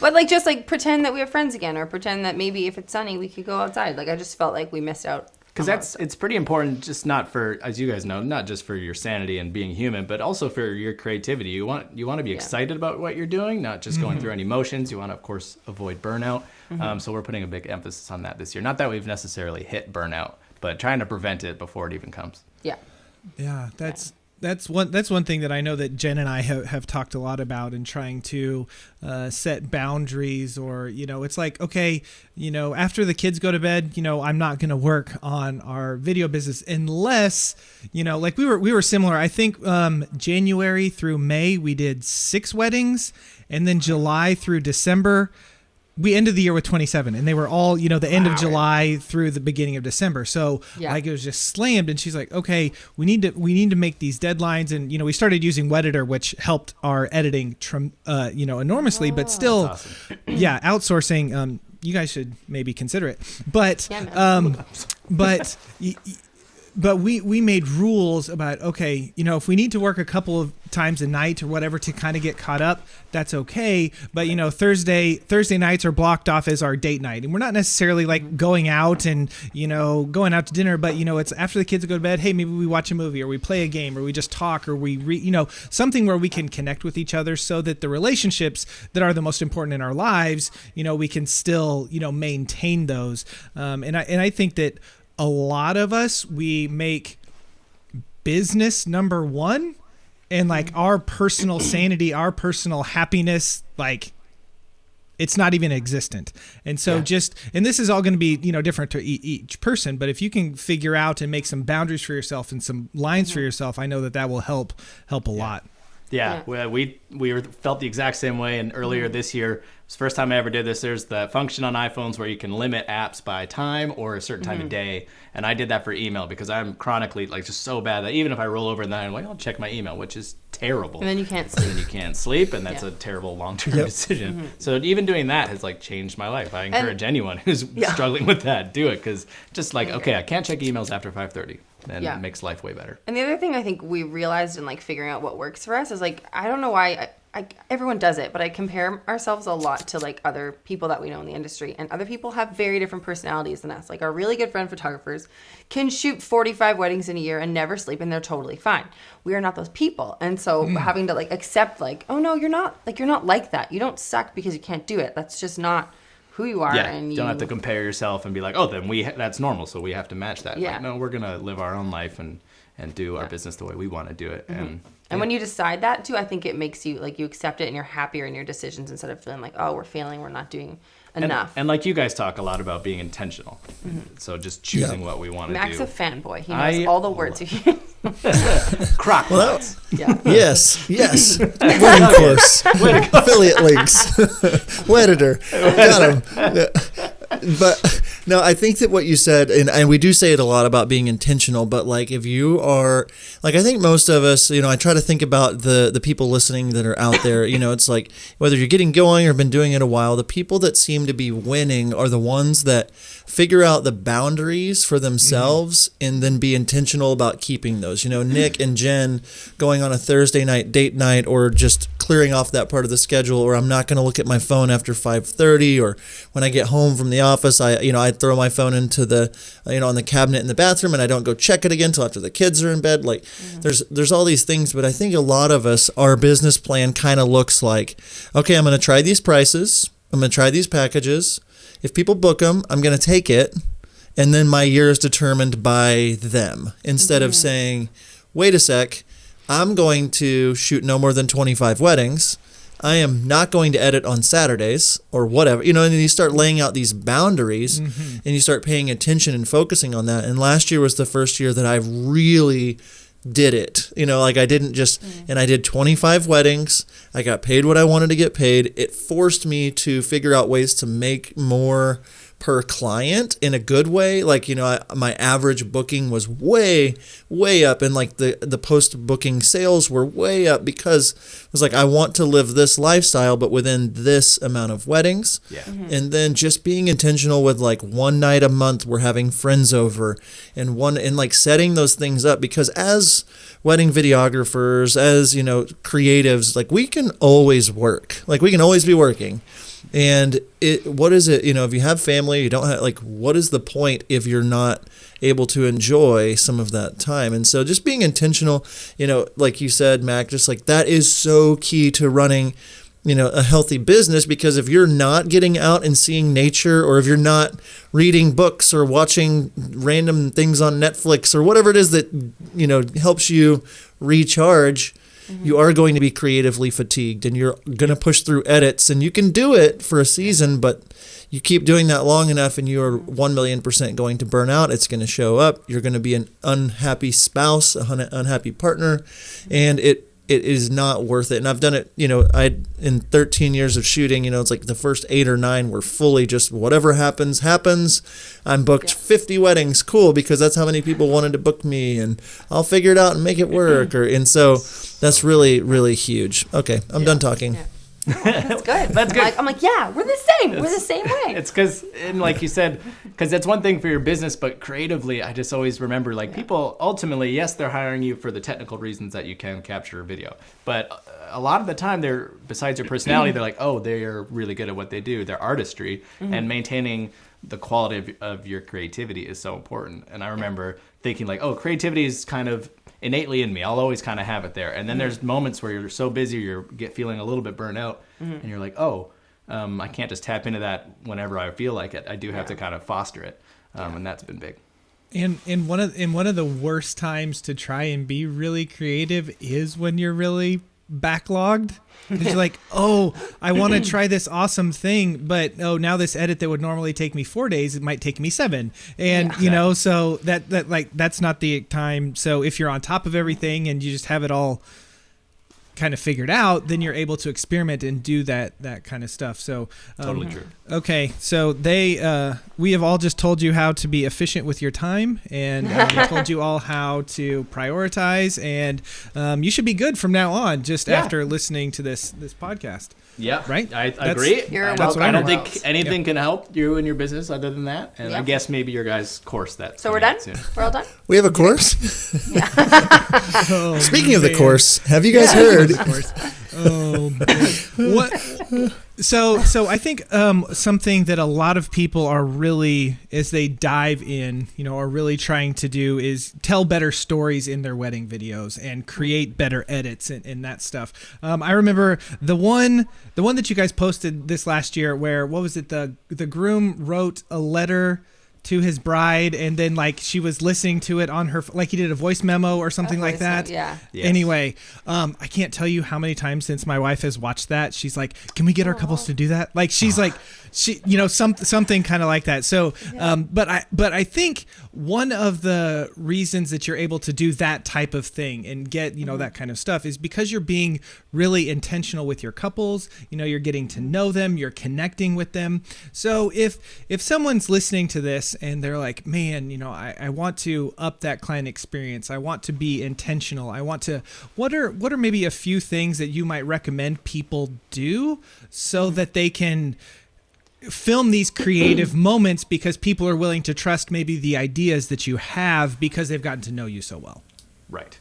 But like just like pretend that we have friends again, or pretend that maybe if it's sunny we could go outside. Like I just felt like we missed out. Because it's pretty important, just not for, as you guys know, not just for your sanity and being human, but also for your creativity. You want to be excited about what you're doing, not just going through any motions. You want to, of course, avoid burnout. So we're putting a big emphasis on that this year. Not that we've necessarily hit burnout, but trying to prevent it before it even comes. Yeah. Yeah, that's one thing that I know that Jen and I have talked a lot about in trying to set boundaries, or it's like, okay, after the kids go to bed, I'm not going to work on our video business unless like we were similar. I think January through May we did 6 weddings, and then July through December we ended the year with 27, and they were all, the end of July through the beginning of December. So like it was just slammed, and she's like, okay, we need to make these deadlines. And, we started using Wedditor, which helped our editing, enormously, but still, awesome. Outsourcing, you guys should maybe consider it. But, but we made rules about, okay, if we need to work a couple of times a night or whatever to kind of get caught up, that's okay. But Thursday nights are blocked off as our date night, and we're not necessarily like going out and going out to dinner, but it's after the kids go to bed. Hey, maybe we watch a movie, or we play a game, or we just talk, or we read, something where we can connect with each other, so that the relationships that are the most important in our lives, we can still maintain those. And I think that a lot of us, we make business number one, and like our personal sanity, our personal happiness, like it's not even existent. And so and this is all going to be, different to each person, but if you can figure out and make some boundaries for yourself and some lines for yourself, I know that will help a lot. Yeah, we felt the exact same way. And earlier this year, it was the first time I ever did this. There's the function on iPhones where you can limit apps by time or a certain time of day. And I did that for email because I'm chronically like just so bad that even if I roll over and then I'm like, I'll check my email, which is terrible. And then you can't sleep. And then you can't sleep, and that's a terrible long-term decision. So even doing that has like changed my life. I encourage anyone who's struggling with that, do it, because just like, okay, I can't check emails after 5:30. And it makes life way better. And the other thing I think we realized in like figuring out what works for us is like, I don't know why everyone does it, but I compare ourselves a lot to like other people that we know in the industry, and other people have very different personalities than us. Like our really good friend photographers can shoot 45 weddings in a year and never sleep, and they're totally fine. We are not those people. And so having to like accept like, oh no, you're not like that. You don't suck because you can't do it. That's just not who you are. And you don't have to compare yourself and be like, oh, then that's normal, so we have to match that. Yeah. Like, no, we're gonna live our own life and do our business the way we want to do it. And when you decide that too, I think it makes you like, you accept it and you're happier in your decisions instead of feeling like, oh, we're failing, we're not doing enough. And like you guys talk a lot about being intentional. So just choosing what we want to do. Mac's a fanboy. He knows all the words. Crock pots. Yes. Wedding course. Affiliate links. Wedditor. Got him. But no, I think that what you said, and we do say it a lot about being intentional, but like if you are, like I think most of us, I try to think about the people listening that are out there, it's like whether you're getting going or been doing it a while, the people that seem to be winning are the ones that figure out the boundaries for themselves and then be intentional about keeping those. Nick and Jen going on a Thursday night date night, or just clearing off that part of the schedule, or I'm not going to look at my phone after 5:30, or when I get home from the office, I throw my phone into the, on the cabinet in the bathroom, and I don't go check it again until after the kids are in bed. Like there's all these things, but I think a lot of us, our business plan kind of looks like, okay, I'm going to try these prices. I'm going to try these packages. If people book them, I'm going to take it. And then my year is determined by them, instead of saying, wait a sec, I'm going to shoot no more than 25 weddings. I am not going to edit on Saturdays or whatever, and then you start laying out these boundaries and you start paying attention and focusing on that. And last year was the first year that I really did it. Like I didn't just, and I did 25 weddings. I got paid what I wanted to get paid. It forced me to figure out ways to make more per client in a good way. Like, my average booking was way up, and like the post-booking sales were way up, because it was like, I want to live this lifestyle, but within this amount of weddings. Yeah. And then just being intentional with like one night a month, we're having friends over, and like setting those things up, because as wedding videographers, as, creatives, like we can always work, like we can always be working. And what is it, if you have family, you don't have, like, what is the point if you're not able to enjoy some of that time? And so just being intentional, like you said, Mac, just like that is so key to running, a healthy business, because if you're not getting out and seeing nature, or if you're not reading books or watching random things on Netflix or whatever it is that, helps you recharge, you are going to be creatively fatigued, and you're going to push through edits, and you can do it for a season, but you keep doing that long enough and you're 1,000,000% going to burn out. It's going to show up. You're going to be an unhappy spouse, an unhappy partner, and it is not worth it. And I've done it, in 13 years of shooting, it's like the first 8 or 9 were fully just whatever happens. I'm booked 50 weddings. Cool, because that's how many people wanted to book me, and I'll figure it out and make it work. And so that's really, really huge. Okay, I'm done talking. Yeah. Oh, that's good. That's good. I'm like, yeah, we're the same. We're the same way. It's because, and like you said, because that's one thing for your business, but creatively, I just always remember, like, people ultimately, yes, they're hiring you for the technical reasons that you can capture a video, but a lot of the time, they're, besides your personality, they're like, oh, they're really good at what they do, their artistry, and maintaining the quality of your creativity is so important. And I remember thinking like, oh, creativity is kind of innately in me. I'll always kind of have it there. And then there's moments where you're so busy, you're feeling a little bit burnt out, and you're like, oh, I can't just tap into that whenever I feel like it. I do have to kind of foster it, and that's been big. And one of the worst times to try and be really creative is when you're really backlogged. Because you're like, oh, I want to try this awesome thing, but now this edit that would normally take me 4 days, it might take me 7. And so that's not the time. So if you're on top of everything and you just have it all kind of figured out, then you're able to experiment and do that kind of stuff. So Totally true. Okay, so we have all just told you how to be efficient with your time, and told you all how to prioritize, and you should be good from now on. Just after listening to this podcast. Yeah, right. I agree. You're That's what I don't welcome. think anything can help you in your business other than that, and I guess maybe your guys' course that. So we're done? Soon. We're all done? We have a course. Oh, Speaking of the man. course, have you guys heard? Of course. Oh, man. What? So I think something that a lot of people are really, as they dive in, are really trying to do is tell better stories in their wedding videos and create better edits and that stuff. I remember the one that you guys posted this last year where, what was it? The groom wrote a letter to his bride, and then like she was listening to it on her, like he did a voice memo or something like that. Yeah. Yes. Anyway, I can't tell you how many times since my wife has watched that, she's like, "Can we get our couples to do that?" Like she's like, something kind of like that. So, but I think one of the reasons that you're able to do that type of thing and get that kind of stuff is because you're being really intentional with your couples. You're getting to know them, you're connecting with them. So if someone's listening to this and they're like, man, I want to up that client experience. I want to be intentional. I want to, what are maybe a few things that you might recommend people do so that they can film these creative moments because people are willing to trust maybe the ideas that you have because they've gotten to know you so well? Right.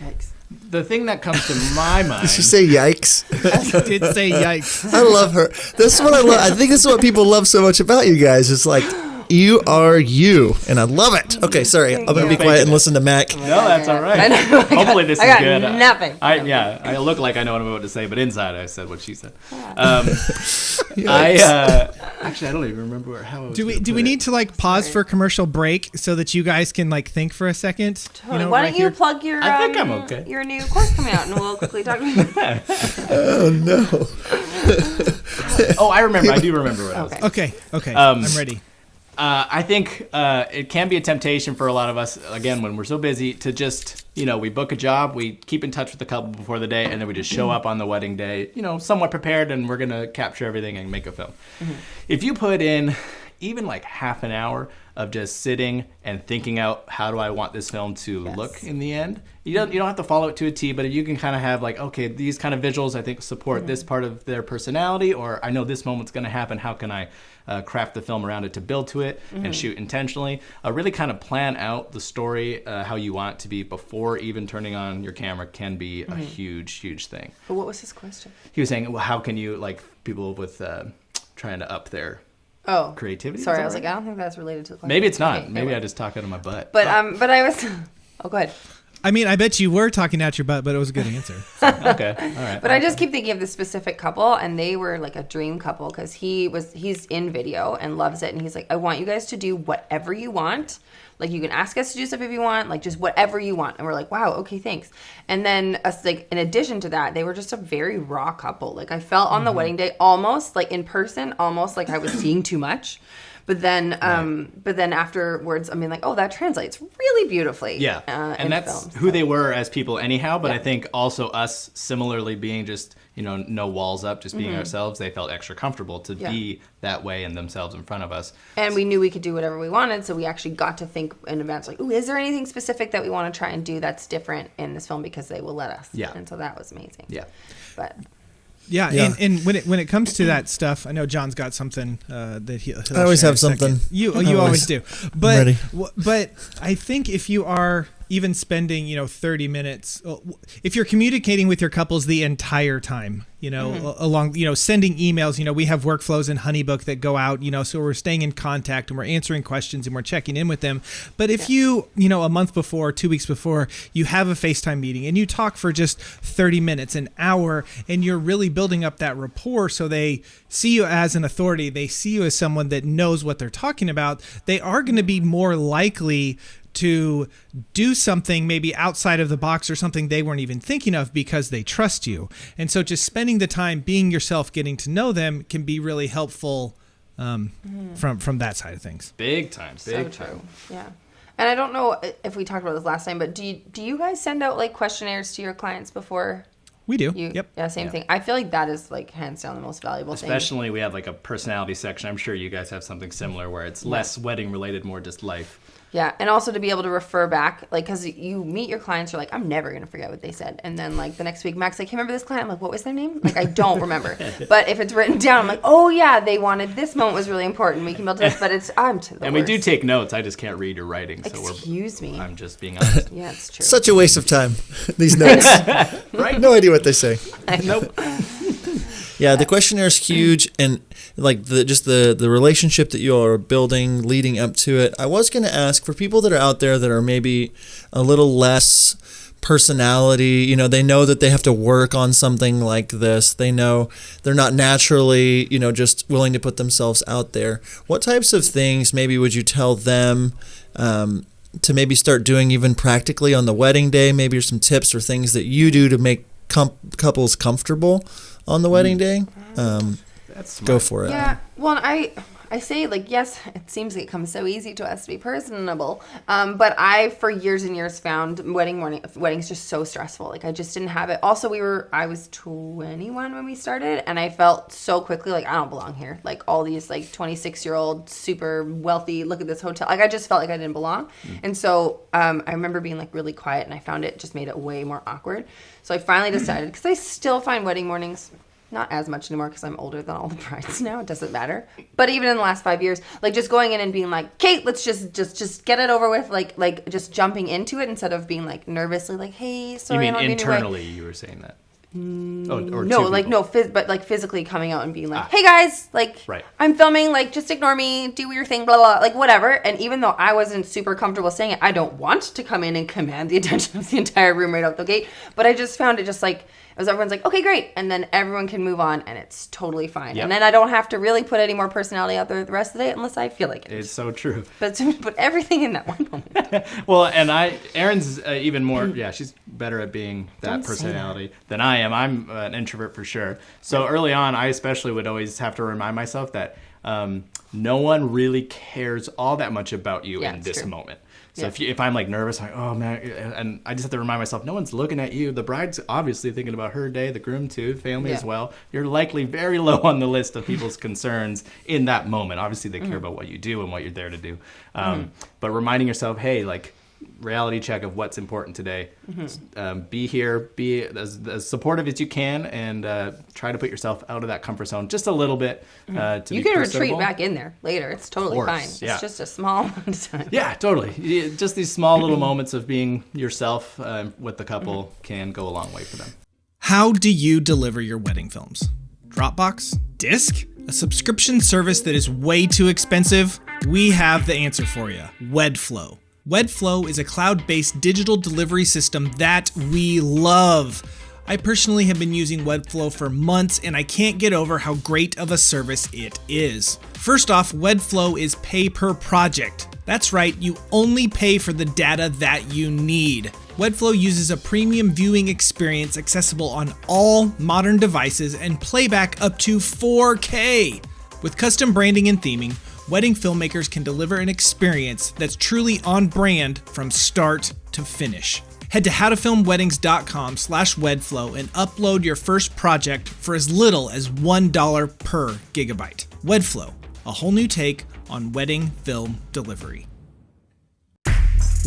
Yikes. The thing that comes to my mind. Did she say yikes? I did say yikes. I love her. This is what I love. I think this is what people love so much about you guys. It's like, you are you, and I love it. Okay, sorry. I'm going to be quiet and listen to Mac. No, that's all right. I know. Hopefully this I is got good. nothing. I look like I know what I'm about to say, but inside I said what she said. Actually, I don't even remember how. I was Do we gonna put need it. to like pause for commercial break so that you guys can like think for a second? Totally. Why right don't you here? plug your I think I'm okay. your new course coming out, and we'll quickly talk about it. Oh, no. Oh, I remember. I do remember what I was. Okay. Okay. I'm ready. I think it can be a temptation for a lot of us, again, when we're so busy, to just, we book a job, we keep in touch with the couple before the day, and then we just show up on the wedding day, somewhat prepared, and we're going to capture everything and make a film. Mm-hmm. If you put in even like half an hour of just sitting and thinking out how do I want this film to look in the end, you don't have to follow it to a T, but if you can kind of have like, okay, these kind of visuals I think support this part of their personality, or I know this moment's going to happen, how can I craft the film around it to build to it and shoot intentionally, really kind of plan out the story how you want it to be before even turning on your camera can be a huge thing. But what was his question? He was saying, well, how can you, like people with trying to up their creativity? Sorry, Is that I was right? like, I don't think that's related to the question. Maybe it's not. Okay, Maybe anyway. I just talk out of my butt. But I was. Oh, go ahead. I mean, I bet you were talking out your butt, but it was a good answer. Okay, all right. But I just keep thinking of this specific couple, and they were like a dream couple because he's in video and loves it, and he's like, I want you guys to do whatever you want. Like, you can ask us to do stuff if you want, like just whatever you want. And we're like, wow, okay, thanks. And then us, like, in addition to that, they were just a very raw couple. Like, I felt on the wedding day almost like in person, almost like I was seeing too much. But then, afterwards, I mean, like, oh, that translates really beautifully. Yeah, and that's film, who they were as people anyhow. But I think also us similarly being just, no walls up, just being ourselves, they felt extra comfortable to be that way and themselves in front of us. And we knew we could do whatever we wanted, so we actually got to think in advance, like, ooh, is there anything specific that we want to try and do that's different in this film, because they will let us. Yeah. And so that was amazing. Yeah. But Yeah. And when it comes to that stuff, I know John's got something that he'll I always share have in a second. something. You always do. But ready. But I think if you are even spending 30 minutes, if you're communicating with your couples the entire time, along sending emails, we have workflows in Honeybook that go out, so we're staying in contact and we're answering questions and we're checking in with them. But if you a month before, 2 weeks before, you have a FaceTime meeting and you talk for just 30 minutes, an hour, and you're really building up that rapport, so they see you as an authority, they see you as someone that knows what they're talking about, they are going to be more likely to do something maybe outside of the box or something they weren't even thinking of because they trust you. And so just spending the time being yourself, getting to know them, can be really helpful from that side of things. Big time. so true. Yeah. And I don't know if we talked about this last time, but do you guys send out like questionnaires to your clients before We do. Yeah, same thing. I feel like that is like hands down the most valuable thing. Especially we have like a personality section. I'm sure you guys have something similar where it's less wedding related, more just life. Yeah, and also to be able to refer back, like, because you meet your clients, you're like, I'm never going to forget what they said. And then, like, the next week, Mac's like, hey, remember this client? I'm like, what was their name? Like, I don't remember. But if it's written down, I'm like, oh, yeah, they wanted this moment was really important. We can build this, but I'm to the And worst. we do take notes. I just can't read your writing. Excuse me. I'm just being honest. Yeah, it's true. Such a waste of time, these notes. Right? No idea what they say. Nope. Yeah, the questionnaire is huge, and like the relationship that you are building leading up to it. I was going to ask for people that are out there that are maybe a little less personality, they know that they have to work on something like this. They know they're not naturally, just willing to put themselves out there. What types of things maybe would you tell them to maybe start doing even practically on the wedding day? Maybe some tips or things that you do to make couples comfortable on the wedding day. That's smart. Go for it. Yeah, well, I say, like, yes, it seems like it comes so easy to us to be personable. But I, for years and years, found weddings just so stressful. Like, I just didn't have it. Also, I was 21 when we started, and I felt so quickly like, I don't belong here. Like, all these, like, 26-year-old, super wealthy, look at this hotel. Like, I just felt like I didn't belong. And so I remember being, like, really quiet, and I found it just made it way more awkward. So I finally decided, because I still find wedding mornings not as much anymore because I'm older than all the brides now. It doesn't matter. But even in the last 5 years, like, just going in and being like, Kate, let's just get it over with. Like just jumping into it instead of being like nervously like, hey, sorry. You mean internally you were saying that? But like physically coming out and being like, hey guys, like, right. I'm filming, like, just ignore me, do your thing, blah, blah, like, whatever. And even though I wasn't super comfortable saying it, I don't want to come in and command the attention of the entire room right out the gate. But I just found it just like, as everyone's like, okay, great. And then everyone can move on and it's totally fine. Yep. And then I don't have to really put any more personality out there the rest of the day unless I feel like it. It's so true. But to put everything in that one moment. Well, and Erin's even more, she's better at being that personality than I am. I'm an introvert for sure. So early on, I especially would always have to remind myself that no one really cares all that much about you in this moment. So if I'm like nervous, I'm like, oh man, and I just have to remind myself, no one's looking at you. The bride's obviously thinking about her day, the groom too, family as well. You're likely very low on the list of people's concerns in that moment. Obviously they care about what you do and what you're there to do. But reminding yourself, hey, like, reality check of what's important today. Be here, be as supportive as you can, and try to put yourself out of that comfort zone just a little bit. You can retreat back in there later. It's totally fine. It's just a small amount of time. Yeah, totally. Just these small little moments of being yourself with the couple can go a long way for them. How do you deliver your wedding films? Dropbox? Disk? A subscription service that is way too expensive? We have the answer for you. Wedflow. Wedflow is a cloud-based digital delivery system that we love. I personally have been using Wedflow for months, and I can't get over how great of a service it is. First off, Wedflow is pay per project. That's right, you only pay for the data that you need. Wedflow uses a premium viewing experience accessible on all modern devices and playback up to 4K. With custom branding and theming, wedding filmmakers can deliver an experience that's truly on brand from start to finish. Head to howtofilmweddings.com/Wedflow and upload your first project for as little as $1 per gigabyte. Wedflow, a whole new take on wedding film delivery.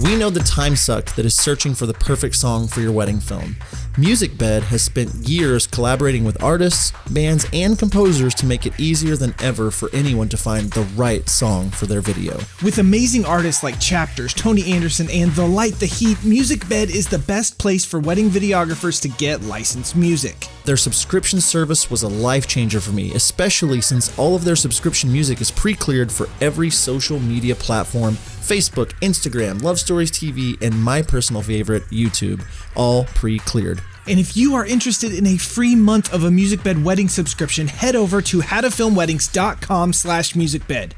We know the time suck that is searching for the perfect song for your wedding film. MusicBed has spent years collaborating with artists, bands, and composers to make it easier than ever for anyone to find the right song for their video. With amazing artists like Chapters, Tony Anderson, and The Light the Heat, MusicBed is the best place for wedding videographers to get licensed music. Their subscription service was a life changer for me, especially since all of their subscription music is pre-cleared for every social media platform: Facebook, Instagram, Love Stories TV, and my personal favorite, YouTube, all pre-cleared. And if you are interested in a free month of a MusicBed wedding subscription, head over to howtofilmweddings.com/musicbed.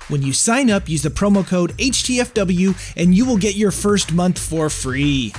When you sign up, use the promo code HTFW and you will get your first month for free.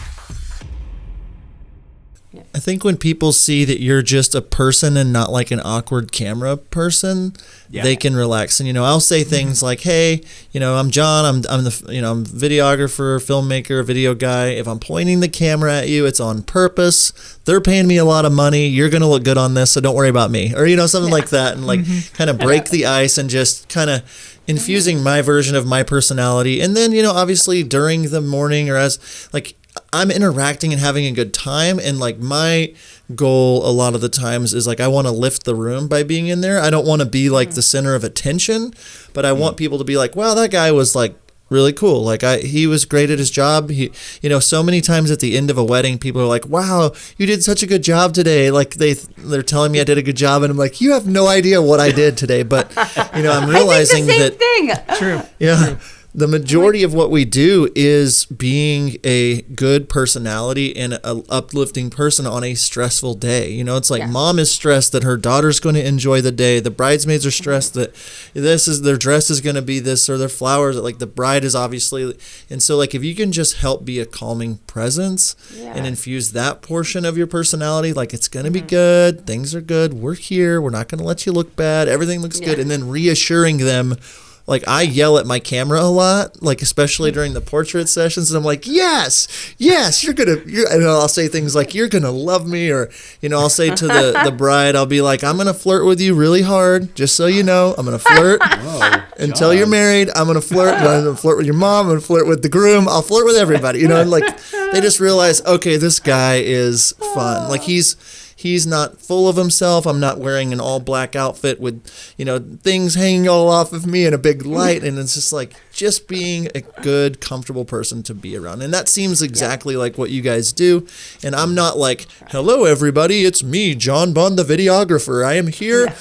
I think when people see that you're just a person and not like an awkward camera person, they can relax. And I'll say things like, "Hey, I'm John. I'm the I'm videographer, filmmaker, video guy. If I'm pointing the camera at you, it's on purpose. They're paying me a lot of money. You're gonna look good on this, so don't worry about me." Or something like that, and like kind of break the ice and just kind of infusing my version of my personality. And then obviously during the morning or as like I'm interacting and having a good time, and like my goal a lot of the times is like I want to lift the room by being in there. I don't want to be like the center of attention, but I want people to be like, wow, that guy was like really cool. Like he was great at his job. He, so many times at the end of a wedding, people are like, wow, you did such a good job today. Like they're telling me I did a good job, and I'm like, you have no idea what I did today. But I'm realizing I think the same thing. True. Yeah. True. The majority of what we do is being a good personality and an uplifting person on a stressful day. It's like mom is stressed that her daughter's going to enjoy the day. The bridesmaids are stressed that their dress is going to be this, or their flowers. Like the bride is obviously. And so like if you can just help be a calming presence and infuse that portion of your personality, like it's going to be good. Things are good. We're here. We're not going to let you look bad. Everything looks good. And then reassuring them. Like I yell at my camera a lot, like especially during the portrait sessions, and I'm like, yes, and I'll say things like, you're gonna love me, or I'll say to the bride, I'll be like, I'm gonna flirt with you really hard, just so you know, I'm gonna flirt until you're married. I'm gonna flirt. I'm gonna flirt with your mom. I'm gonna flirt with the groom. I'll flirt with everybody, and like they just realize, okay, this guy is fun. Like he's not full of himself. I'm not wearing an all black outfit with, things hanging all off of me and a big light. And it's just like just being a good, comfortable person to be around. And that seems exactly like what you guys do. And I'm not like, hello, everybody. It's me, John Bunn, the videographer. I am here. Yeah.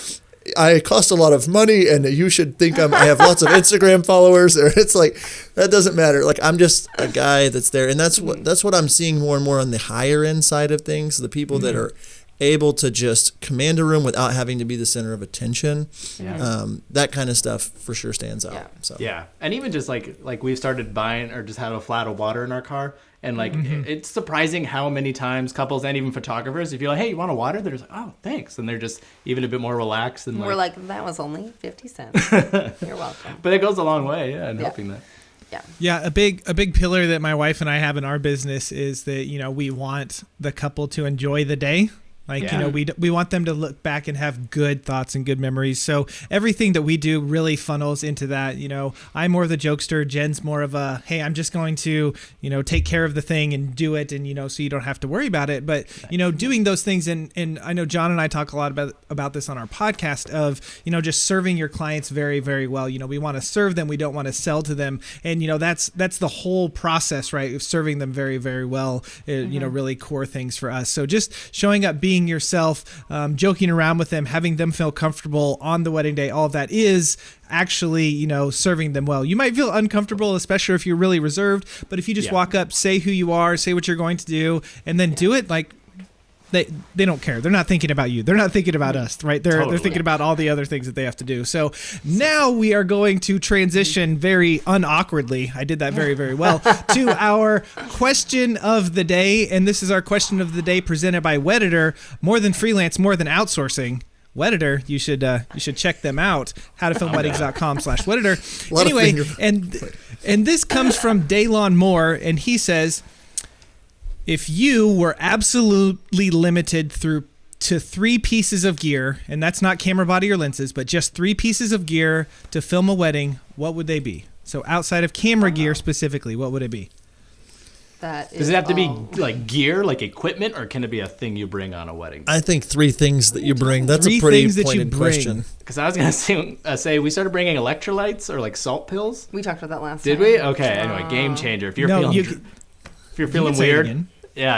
I cost a lot of money, and you should think I have lots of Instagram followers. Or it's like, that doesn't matter. Like I'm just a guy that's there. And that's what I'm seeing more and more on the higher end side of things. The people that are able to just command a room without having to be the center of attention. That kind of stuff for sure stands out. Yeah. And even just like we've started buying or just have a flat of water in our car. And like, it's surprising how many times couples and even photographers, if you're like, hey, you want a water? They're just like, oh, thanks. And they're just even a bit more relaxed. And we're like, that was only 50 cents. You're welcome. But it goes a long way, in helping that. Yeah, a big pillar that my wife and I have in our business is that, we want the couple to enjoy the day. Like, we want them to look back and have good thoughts and good memories. So everything that we do really funnels into that. I'm more of the jokester. Jen's more of a, hey, I'm just going to, take care of the thing and do it. And, so you don't have to worry about it. But, doing those things. And I know John and I talk a lot about this on our podcast of, just serving your clients very, very well. We want to serve them. We don't want to sell to them. And, that's the whole process, right? Of serving them very, very well, really core things for us. So just showing up, being yourself, joking around with them, having them feel comfortable on the wedding day, all of that is actually, serving them well. You might feel uncomfortable, especially if you're really reserved, but if you just walk up, say who you are, say what you're going to do, and then do it, like they don't care. They're not thinking about you. They're not thinking about us, right? They're thinking about all the other things that they have to do. So now we are going to transition very unawkwardly. I did that very, very well to our question of the day. And this is our question of the day presented by Wedditor. More than freelance, more than outsourcing. Wedditor, you should check them out. howtofilmweddings.com/Wedditor. Anyway, and this comes from Daylon Moore, and he says, if you were absolutely limited to 3 pieces of gear, and that's not camera body or lenses, but just 3 pieces of gear to film a wedding, what would they be? So outside of camera gear specifically, what would it be? Does it have to be like gear, like equipment, or can it be a thing you bring on a wedding? I think 3 things that you bring. That's a pretty pointed question. Because I was going to say we started bringing electrolytes or like salt pills. We talked about that last time. Did we? Okay. Anyway, game changer. If you're feeling weird,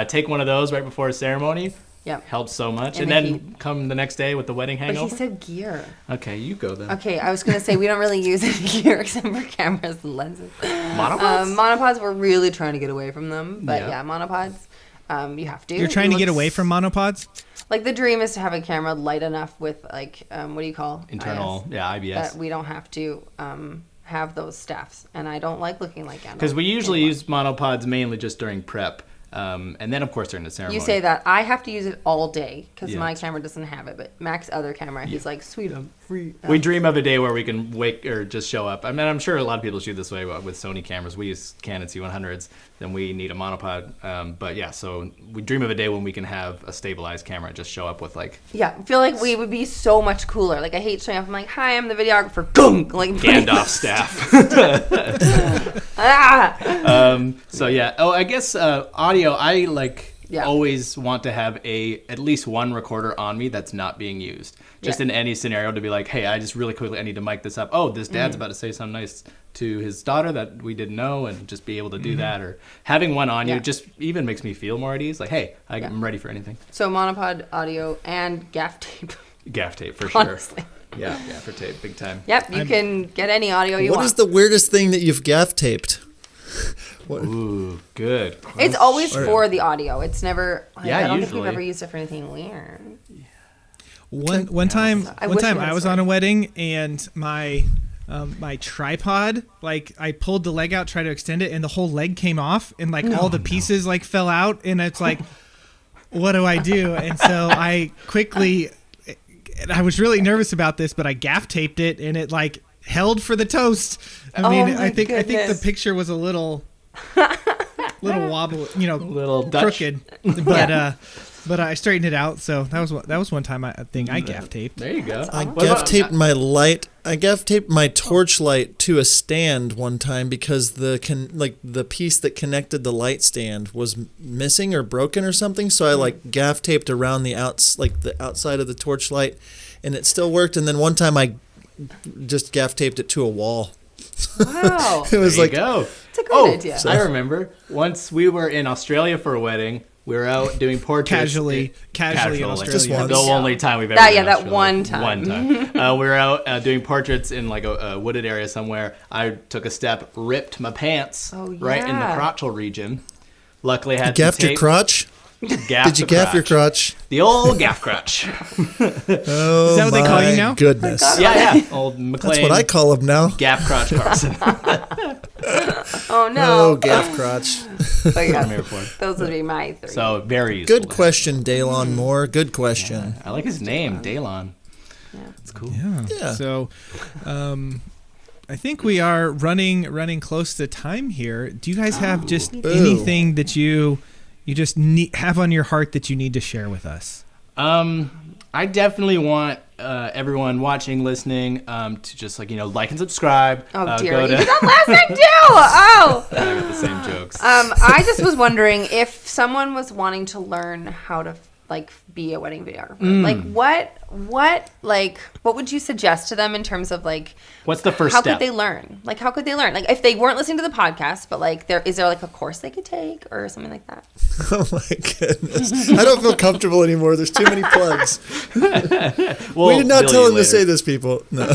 take one of those right before a ceremony. Yep. Helps so much. And then come the next day with the wedding hangover. But he said gear. Okay, you go then. Okay, I was going to say we don't really use any gear except for cameras and lenses. Monopods? Monopods, we're really trying to get away from them. But monopods, you have to. You're trying to get away from monopods? Like the dream is to have a camera light enough with like, what do you call? Internal, IBS. That we don't have to have those staffs. And I don't like looking like animals. Because we usually use monopods mainly just during prep. And then, of course, during the ceremony. You say that. I have to use it all day because Yeah. my camera doesn't have it. But Mac's other camera, he's like, sweet, I'm free. We dream of a day where we can wake or just show up. I mean, I'm sure a lot of people shoot this way with Sony cameras. We use Canon C100s, then we need a monopod. But yeah, so we dream of a day when we can have a stabilized camera, just show up with like Yeah, I feel like we would be so much cooler. Like, I hate showing up. I'm like, hi, I'm the videographer. Gunk! Like, Gandalf staff. So yeah. Oh, I guess audio. I always want to have at least one recorder on me that's not being used. Just in any scenario to be like, hey, I just really quickly I need to mic this up. Oh, this dad's about to say something nice to his daughter that we didn't know, and just be able to do that. Or having one on you just even makes me feel more at ease. Like, hey, I'm ready for anything. So monopod, audio, and gaff tape. Gaff tape for sure. Honestly. Yeah, gaffer tape, big time. Yep, you can get any audio you want. What is the weirdest thing that you've gaff taped? Ooh, good. It's always for the audio. It's never. I don't think usually. we've ever used it for anything weird. One time I I was on a wedding and my my tripod, like I pulled the leg out, tried to extend it, and the whole leg came off, and like all the pieces like fell out, and it's like, what do I do? And so I quickly, and I was really nervous about this, but I gaff taped it, and it like held for the toast. I mean, I think the picture was a little wobble, little Dutch. crooked, but I straightened it out. So that was one time I gaff taped. There you go. I gaff taped my light. I gaff taped my torch light to a stand one time because the piece that connected the light stand was missing or broken or something. So I gaff taped around the outside of the torch light, and it still worked. And then one time I just gaff taped it to a wall. Wow. It was There like, you go. It's a great idea. I remember once we were in Australia for a wedding. We were out doing portraits. Casually in Australia. Just once. The only time we've ever been in that Australia. one time. One time. We were out doing portraits in like a wooded area somewhere. I took a step, ripped my pants right in the crotchal region. Luckily, I had you some gaffed tape. your crotch? Did you gaff your crotch? The old gaff crotch. Oh, Is that what they call you now? Goodness. Yeah. Old McLean. That's what I call him now. Gaff crotch Carson. Oh no. Oh, gaff crotch. But yeah, I'm here for it. those would be my three. So very useful. Good question, Daylon Moore. Good question. I like his name, Daylon. Yeah. It's cool. Yeah. So, I think we are running close to time here. Do you guys have just anything that you just have on your heart that you need to share with us? I definitely want everyone watching, listening, to just like and subscribe. Oh dear, Go you to did that last night too. Oh. I got the same jokes. I just was wondering if someone was wanting to learn how to be a wedding videographer. What would you suggest to them in terms of what's the first how step? could they learn? How could they learn? If they weren't listening to the podcast, but is there a course they could take or something like that? Oh my goodness. I don't feel comfortable anymore. There's too many plugs. We did not tell him to say this, people. No.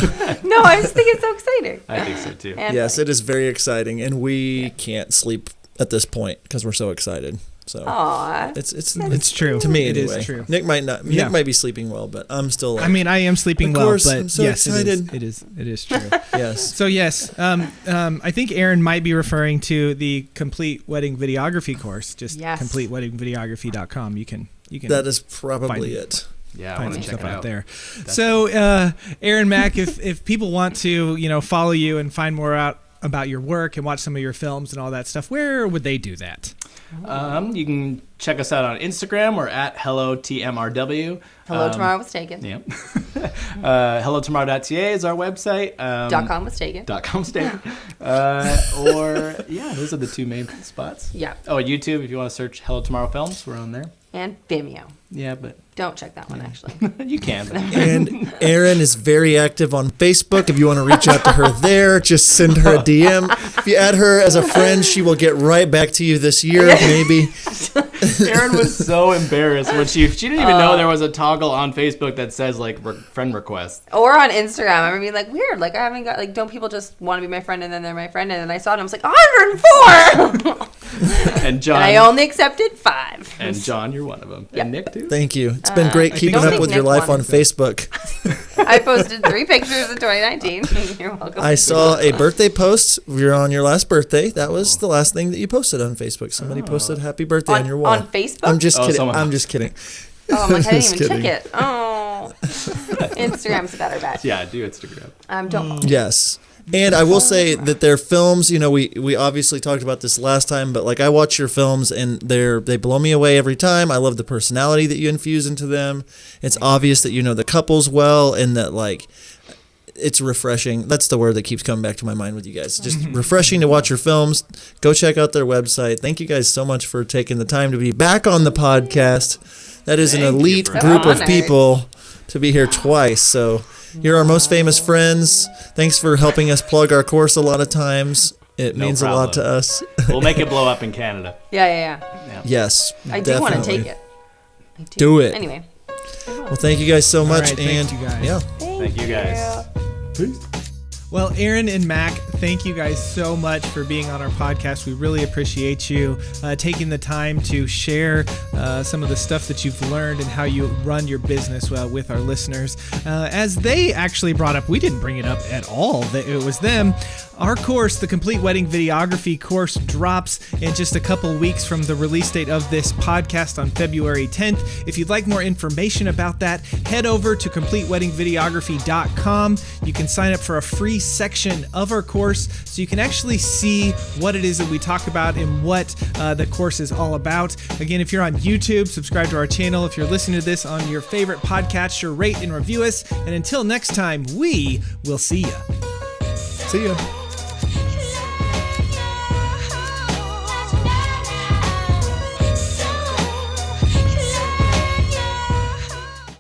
No, I just think it's so exciting. I think so too. And Yes, it is very exciting, and we can't sleep at this point because we're so excited. So Aw. it's true. to me It is anyway. true. Nick might not. Yeah. Nick might be sleeping well, but I'm still. I mean, I am sleeping Of well, course, but I'm so yes, excited. it is true. Yes. So yes, I think Aaron might be referring to the Complete Wedding Videography course. Just Yes. CompleteWeddingVideography.com. You can. That is probably it. Yeah, I find want some to check stuff it out out there. So, Aaron Mack, if people want to, follow you and find more out about your work and watch some of your films and all that stuff, where would they do that? You can check us out on Instagram. We're at HelloTMRW. Hello, tomorrow was taken. Yeah. HelloTomorrow.ca is our website. .com was taken. .com was taken. Those are the two main spots. Yeah. Oh, YouTube, if you want to search Hello Tomorrow Films, we're on there. And Vimeo. Yeah, but Don't check that one, actually. you can. And Erin is very active on Facebook. If you want to reach out to her there, just send her a DM. If you add her as a friend, she will get right back to you this year, maybe. Erin was so embarrassed when she didn't even know there was a toggle on Facebook that says friend request. Or on Instagram. I mean, weird. I haven't got, don't people just want to be my friend and then they're my friend? And then I saw it and I was like, 104! And John. And I only accepted 5. And John, you're one of them. Yep. And Nick, too. Thank you. It's been great I keeping think up with Nick your life won. on Facebook. I posted 3 pictures in 2019. You're welcome. I saw a birthday post. You're on your last birthday. That was the last thing that you posted on Facebook. Somebody posted happy birthday on your wall. On Facebook? I'm just kidding. someone- I'm just kidding. Oh, I'm like, I didn't even Just check kidding. it. Oh. Instagram's a better bet. Yeah, do Instagram. Don't. Yes. And I will say that their films, you know, we obviously talked about this last time, but like I watch your films and they blow me away every time. I love the personality that you infuse into them. It's obvious that you know the couples well and that like it's refreshing. That's the word that keeps coming back to my mind with you guys. Just refreshing to watch your films. Go check out their website. Thank you guys so much for taking the time to be back on the podcast. That is an Thank you elite for group of honored. people to be here twice. So you're our most famous friends. Thanks for helping us plug our course a lot of times. It No means a lot to problem. us. We'll make it blow up in Canada. Yeah. Yes, I do want to definitely. take it. I do. Do it. Anyway. Well, thank you guys so much. right, and thanks, you guys. yeah. Thank you guys. Peace. Well, Aaron and Mac, thank you guys so much for being on our podcast. We really appreciate you taking the time to share some of the stuff that you've learned and how you run your business with our listeners. As they actually brought up, we didn't bring it up at all. It was them. Our course, the Complete Wedding Videography course, drops in just a couple weeks from the release date of this podcast on February 10th. If you'd like more information about that, head over to CompleteWeddingVideography.com. You can sign up for a free section of our course so you can actually see what it is that we talk about and what the course is all about. Again, if you're on YouTube, subscribe to our channel. If you're listening to this on your favorite podcatcher, rate and review us. And until next time, we will see ya. See ya.